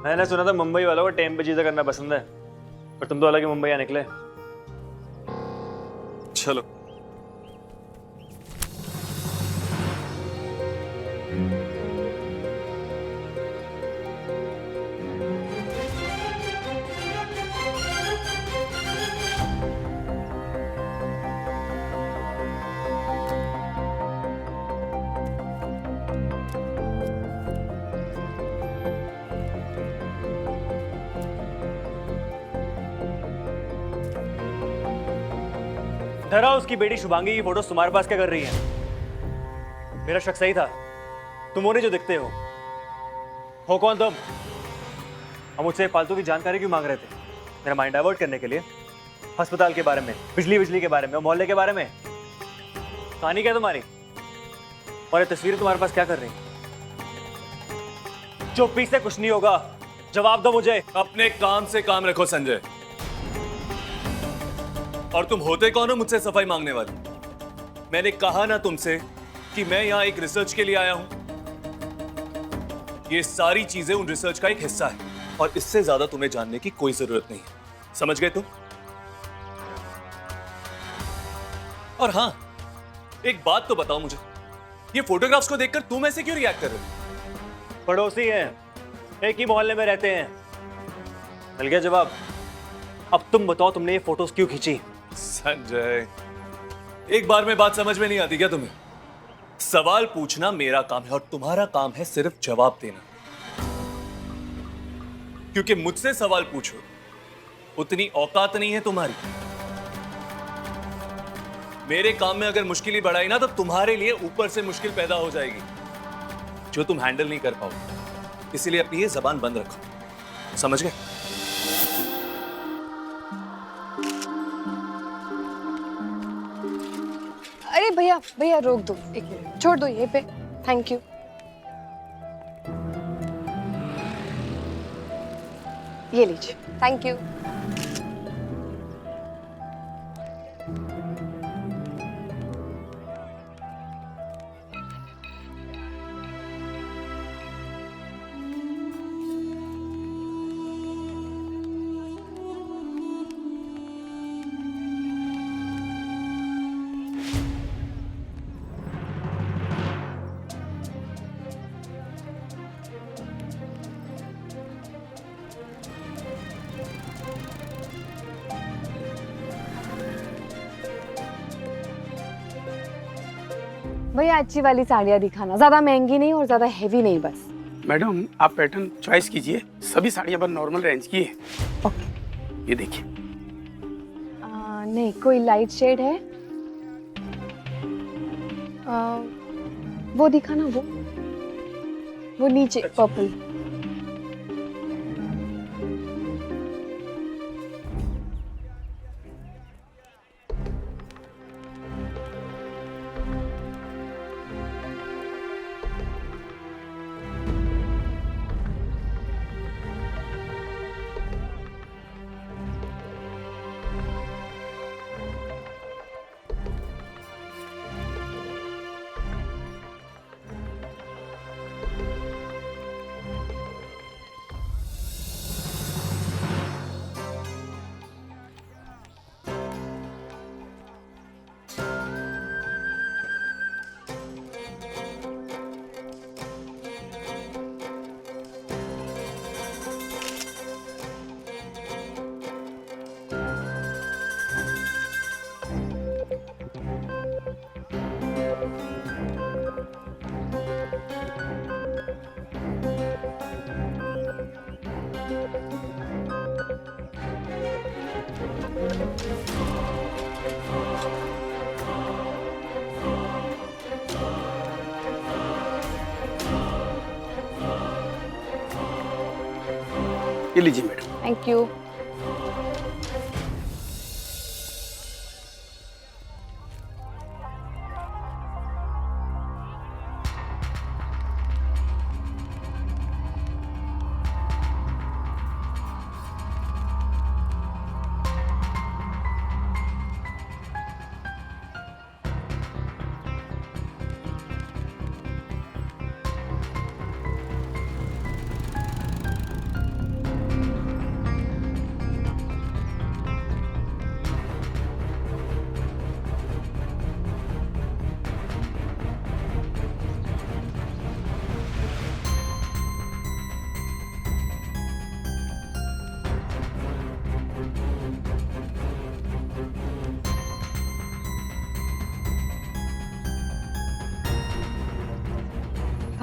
मैंने सुना था मुंबई वालों को टाइम पे चीजें करना पसंद है, पर तुम तो अलग ही मुंबई आ निकले। चलो। ठहरा, उसकी बेटी शुभांगी की फोटो तुम्हारे पास क्या कर रही है? मेरा शक सही था, तुम वो नहीं जो दिखते हो कौन तुम? हम मुझसे फालतू की जानकारी क्यों मांग रहे थे? मेरा माइंड डाइवर्ट करने के लिए? अस्पताल के बारे में, बिजली के बारे में, मोहल्ले के बारे में? कहानी क्या तुम्हारी? और ये तस्वीरें तुम्हारे पास क्या कर रही? चुप्पी से कुछ नहीं होगा, जवाब दो मुझे। अपने काम से काम रखो संजय। और तुम होते कौन हो मुझसे सफाई मांगने वाले? मैंने कहा ना तुमसे कि मैं यहां एक रिसर्च के लिए आया हूं। ये सारी चीजें उन रिसर्च का एक हिस्सा है और इससे ज्यादा तुम्हें जानने की कोई जरूरत नहीं है। समझ गए तुम? और हां, एक बात तो बताओ मुझे, ये फोटोग्राफ्स को देखकर तुम ऐसे क्यों रिएक्ट कर रहे हो? पड़ोसी हैं, एक ही मोहल्ले में रहते हैं। मिल गया जवाब। अब तुम बताओ, तुमने ये फोटोज क्यों खींची? संजय, एक बार में बात समझ में नहीं आती क्या तुम्हें? सवाल पूछना मेरा काम है और तुम्हारा काम है सिर्फ जवाब देना। क्योंकि मुझसे सवाल पूछो उतनी औकात नहीं है तुम्हारी। मेरे काम में अगर मुश्किल ही बढ़ाई ना तो तुम्हारे लिए ऊपर से मुश्किल पैदा हो जाएगी जो तुम हैंडल नहीं कर पाओगे। इसीलिए अपनी ये जबान बंद रखो। समझ गए? अरे भैया भैया रोक दो, एक मिनट छोड़ दो ये पे। Thank you. ये लीजिए। Thank you. भैया अच्छी वाली साड़ियाँ दिखाना, ज्यादा महंगी नहीं और ज्यादा हेवी नहीं बस। मैडम आप पैटर्न चॉइस कीजिए, सभी साड़ियाँ पर नॉर्मल रेंज की है। ओके। ये देखिए। नहीं, कोई लाइट शेड है? वो दिखाना, वो नीचे पर्पल। ये लीजिए मैडम। Thank you.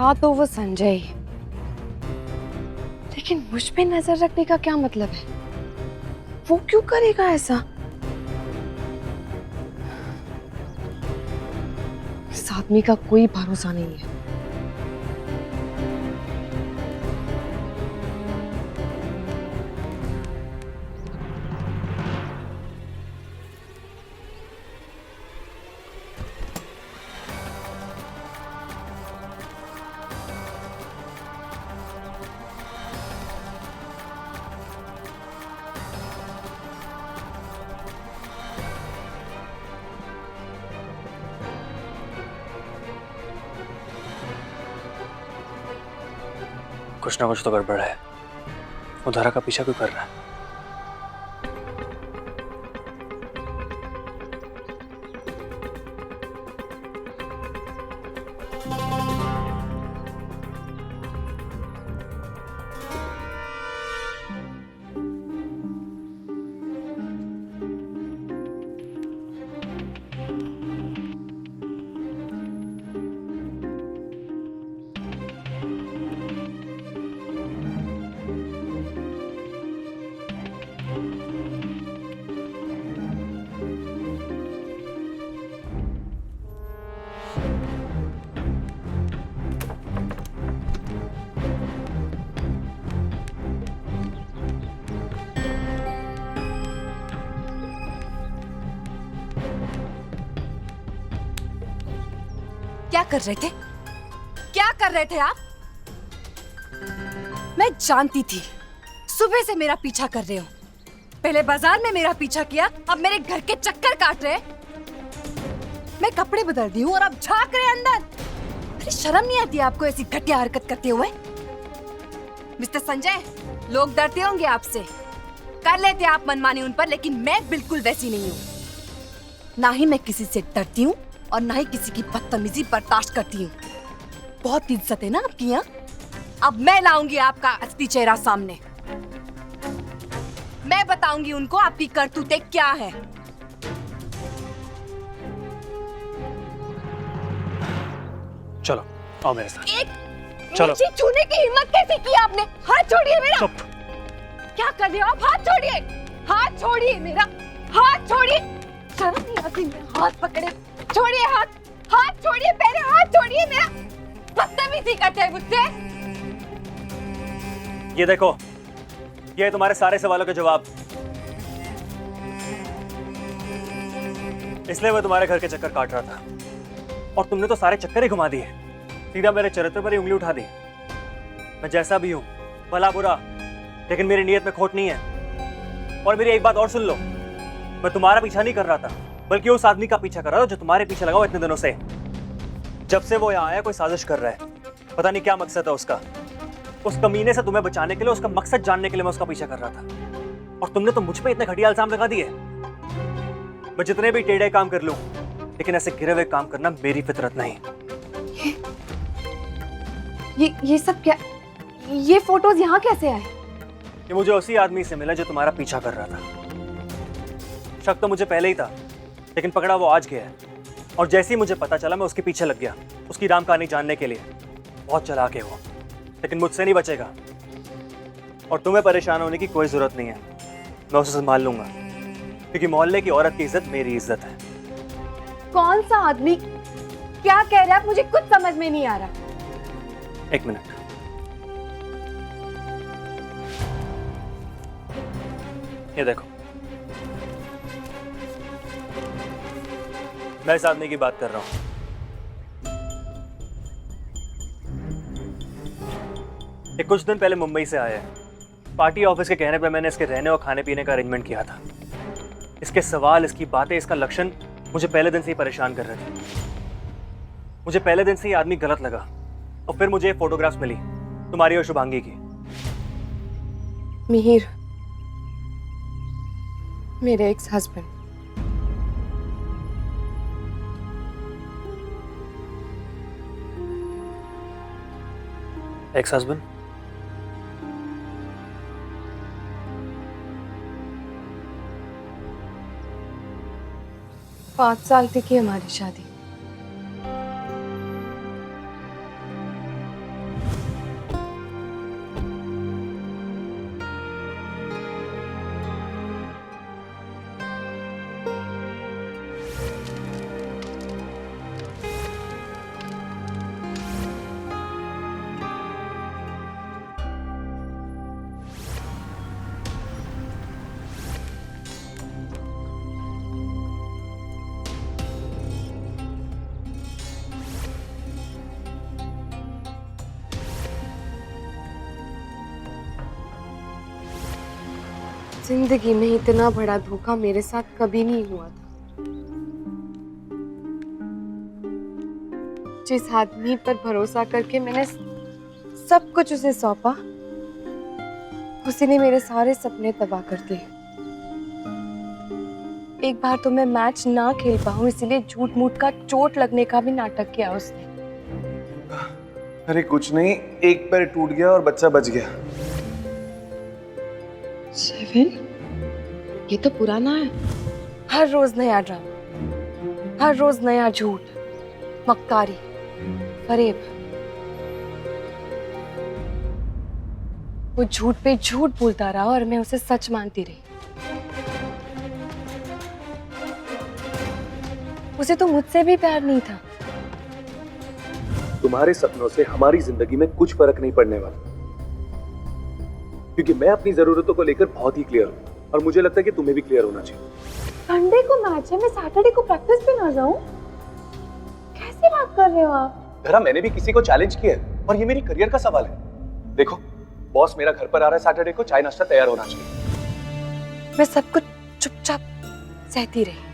था तो वो संजय ही, लेकिन मुझ पे नजर रखने का क्या मतलब है? वो क्यों करेगा ऐसा? इस आदमी का कोई भरोसा नहीं है। कुछ ना कुछ तो गड़बड़ है। वो धारा का पीछा क्यों कर रहा है? क्या कर रहे थे? क्या कर रहे थे आप? मैं जानती थी सुबह से मेरा पीछा कर रहे हो। पहले बाजार में मेरा पीछा किया, अब मेरे घर के चक्कर काट रहे। मैं कपड़े बदल दी हूँ और अब झांक रहे अंदर। अरे शर्म नहीं आती आपको ऐसी घटिया हरकत करते हुए? मिस्टर संजय, लोग डरते होंगे आपसे, कर लेते आप मनमानी उन पर, लेकिन मैं बिल्कुल वैसी नहीं हूँ। ना ही मैं किसी से डरती हूँ और ना ही किसी की बदतमीजी बर्दाश्त करती हूँ। बहुत इज्जत है ना आपकी यहाँ। अब मैं लाऊंगी आपका असली चेहरा सामने। मैं बताऊंगी उनको आपकी करतूतें क्या है। चलो आओ मेरे साथ। एक चलो। मुझे छूने की हिम्मत कैसे की आपने? हाथ छोड़िए मेरा। चुप। क्या कर रहे हो आप? हाथ छोड़िए, हाथ छोड़िए मेरा, हाथ छोड़िए। शर्म नहीं आती? मेरा हाथ पकड़े। छोड़िए हाथ, हाथ छोड़िए, पहले हाथ छोड़िए मेरा। बदतमीजी करते हैं मुझसे। ये देखो, ये है तुम्हारे सारे सवालों के जवाब। इसलिए मैं तुम्हारे घर के चक्कर काट रहा था और तुमने तो सारे चक्कर ही घुमा दिए। सीधा मेरे चरित्र पर ही उंगली उठा दी। मैं जैसा भी हूं, भला बुरा, लेकिन मेरी नीयत में खोट नहीं है। और मेरी एक बात और सुन लो, मैं तुम्हारा पीछा नहीं कर रहा था, बल्कि उस आदमी का पीछा कर रहा था जो तुम्हारे पीछे लगा हुआ इतने दिनों से। जब से वो यहाँ आया कोई साजिश कर रहा है, पता नहीं क्या मकसद है उसका। उस कमीने से तुम्हें बचाने के लिए, उसका मकसद जानने के लिए मैं उसका पीछा कर रहा था। और तुमने तो मुझ पे इतने घटिया इल्जाम लगा दिए। मैं जितने भी टेढ़े काम कर लूं, लेकिन ऐसे गिरे हुए काम करना मेरी फितरत नहीं। ये सब क्या? ये फोटोज यहाँ कैसे आए? ये मुझे उसी आदमी से मिला जो तुम्हारा पीछा कर रहा था। शक तो मुझे पहले ही था, लेकिन पकड़ा वो आज गया है। और जैसे ही मुझे पता चला, मैं उसके पीछे लग गया, उसकी राम कहानी जानने के लिए। बहुत चालाक है वो, लेकिन मुझसे नहीं बचेगा। और तुम्हें परेशान होने की कोई जरूरत नहीं है, मैं उसे संभाल लूंगा, क्योंकि मोहल्ले की औरत की इज्जत मेरी इज्जत है। कौन सा आदमी? क्या कह रहे हैं आप? मुझे कुछ समझ में नहीं आ रहा। एक मिनट। ये देखो, मैं इस आदमी की बात कर रहा हूं। ये कुछ दिन पहले मुंबई से आया है। पार्टी ऑफिस के कहने पे मैंने इसके रहने और खाने पीने का अरेंजमेंट किया था। इसके सवाल, इसकी बातें, इसका लक्षण मुझे पहले दिन से ही परेशान कर रहे थे। मुझे पहले दिन से ही आदमी गलत लगा। और फिर मुझे फोटोग्राफ्स मिली तुम्हारी और शुभांगी की। मिहिर, मेरे एक्स हस्बैंड। Ex husband? पाँच साल टिकी हमारी शादी। जिंदगी में इतना बड़ा धोखा मेरे साथ कभी नहीं हुआ था। जिस आदमी पर भरोसा करके मैंने सब कुछ उसे सौंपा, उसी ने मेरे सारे सपने तबाह कर दिए। एक बार तो मैं मैच ना खेल पाऊं इसीलिए झूठ मूठ का चोट लगने का भी नाटक किया उसने। अरे कुछ नहीं, एक पैर टूट गया और बच्चा बच गया। सेवन, ये तो पुराना है। हर रोज नया ड्रामा, हर रोज नया झूठ, मक्कारी, फरेब। वो झूठ पे झूठ बोलता रहा और मैं उसे सच मानती रही। उसे तो मुझसे भी प्यार नहीं था। तुम्हारे सपनों से हमारी जिंदगी में कुछ फर्क नहीं पड़ने वाला, क्योंकि मैं अपनी जरूरतों को लेकर बहुत ही क्लियर हूँ और मुझे लगता है कि तुम्हें भी क्लियर होना चाहिए। संडे को मैच है, मैं सैटरडे को प्रैक्टिस पे ना जाऊं? कैसे बात कर रहे हो आप? धरा, मैंने भी किसी को चैलेंज किया है और ये मेरी करियर का सवाल है। देखो, बॉस मेरा घर पर आ रहा है सैटरडे को, चाय नाश्ता तैयार होना चाहिए। मैं सब कुछ चुपचाप सहती रही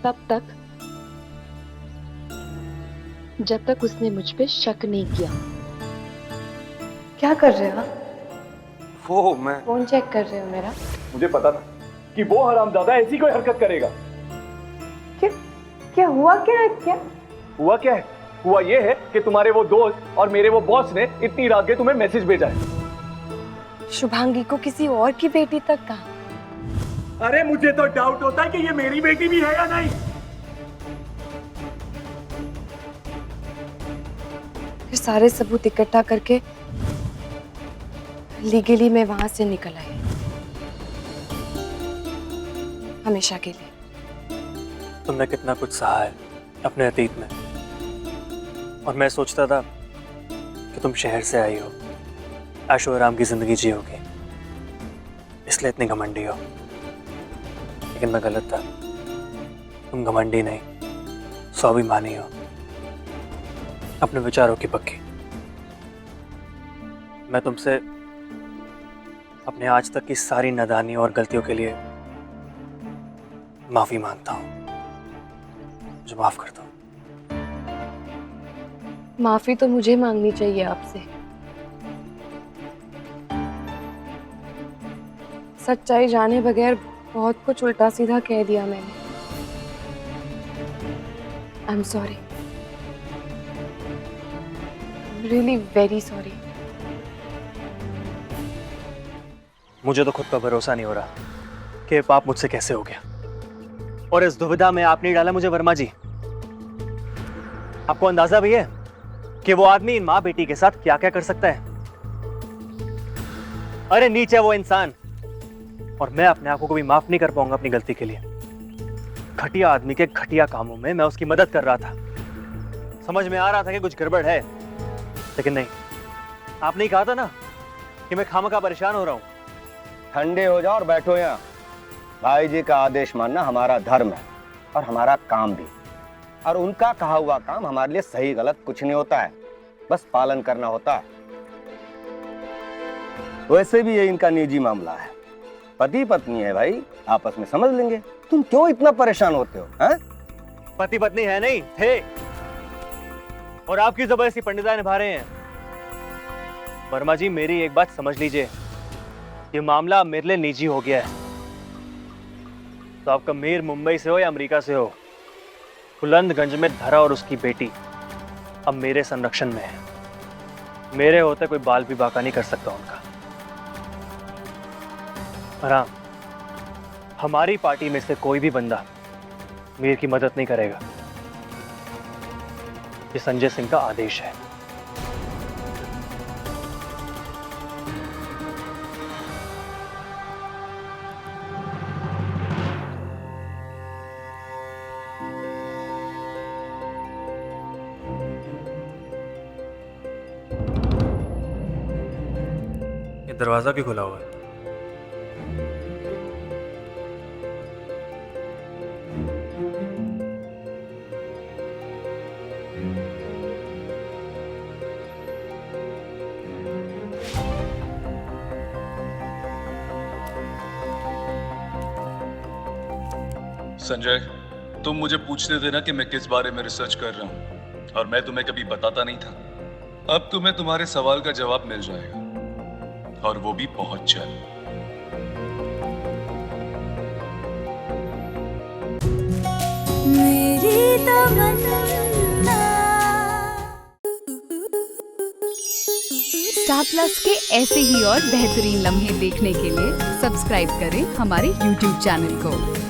तब तक जब तक उसने मुझ पे शक नहीं किया। क्या कर रहे हो? वो मैं फोन चेक कर रहे हो मेरा? मुझे पता था कि वो हरामजादा ऐसी कोई हरकत करेगा। क्या क्या हुआ? क्या है? क्या हुआ क्या है? हुआ ये है कि तुम्हारे वो दोस्त और मेरे वो बॉस ने इतनी रात के तुम्हें मैसेज भेजा है। शुभांगी को किसी और की बेटी तक कहा? अरे मुझे तो डाउट होता है कि ये मेरी बेटी भी है या नहीं। फिर सारे सबूत इकट्ठा करके लीगली मैं वहां से निकल आई, हमेशा के लिए। तुमने कितना कुछ सहा है अपने अतीत में, और मैं सोचता था कि तुम शहर से आई हो, ऐशो आराम की जिंदगी जियोगे, इसलिए इतनी घमंडी हो। लेकिन मैं गलत था। तुम घमंडी नहीं, स्वाभिमानी हो, अपने विचारों की पक्की। मैं तुमसे अपने आज तक की सारी नादानी और गलतियों के लिए माफी मांगता हूं। मुझे माफ कर दो। माफी तो मुझे मांगनी चाहिए आपसे। सच्चाई जाने बगैर बहुत कुछ उल्टा सीधा कह दिया मैंने। I am sorry, really very sorry. मुझे तो खुद पर भरोसा नहीं हो रहा कि ये पाप मुझसे कैसे हो गया, और इस दुविधा में आपने डाला मुझे वर्मा जी। आपको अंदाजा भी है कि वो आदमी इन माँ बेटी के साथ क्या क्या कर सकता है? अरे नीच है वो इंसान, और मैं अपने आप को कभी माफ नहीं कर पाऊंगा अपनी गलती के लिए। घटिया आदमी के घटिया कामों में मैं उसकी मदद कर रहा था। समझ में आ रहा था कि कुछ गड़बड़ है, लेकिन नहीं। आपने ही कहा था ना कि मैं खामखा परेशान हो रहा हूं। ठंडे हो जाओ और बैठो यहाँ। भाई जी का आदेश मानना हमारा धर्म है और हमारा काम भी, और उनका कहा हुआ काम हमारे लिए सही गलत कुछ नहीं होता है, बस पालन करना होता है। वैसे भी ये इनका निजी मामला है, पति पत्नी है भाई, आपस में समझ लेंगे। तुम क्यों इतना परेशान होते हो? हैं? पति पत्नी है नहीं थे, और आपकी जबरदस्ती पंडिताई निभा रहे हैं। वर्मा जी, मेरी एक बात समझ लीजिए, ये मामला मेरे लिए निजी हो गया है। तो आपका मेयर मुंबई से हो या अमेरिका से हो, बुलंदगंज में धरा और उसकी बेटी अब मेरे संरक्षण में है। मेरे होते कोई बाल भी बाका नहीं कर सकता उनका। आराम, हमारी पार्टी में से कोई भी बंदा मीर की मदद नहीं करेगा। ये संजय सिंह का आदेश है। ये दरवाजा क्यों खुला हुआ है? संजय, तुम मुझे पूछते थे ना कि मैं किस बारे में रिसर्च कर रहा हूँ, और मैं तुम्हें कभी बताता नहीं था। अब तुम्हें तुम्हारे सवाल का जवाब मिल जाएगा, और वो भी बहुत जल्द। मेरी तमन्ना। स्टार प्लस के ऐसे ही और बेहतरीन लम्हे देखने के लिए सब्सक्राइब करें हमारे YouTube चैनल को।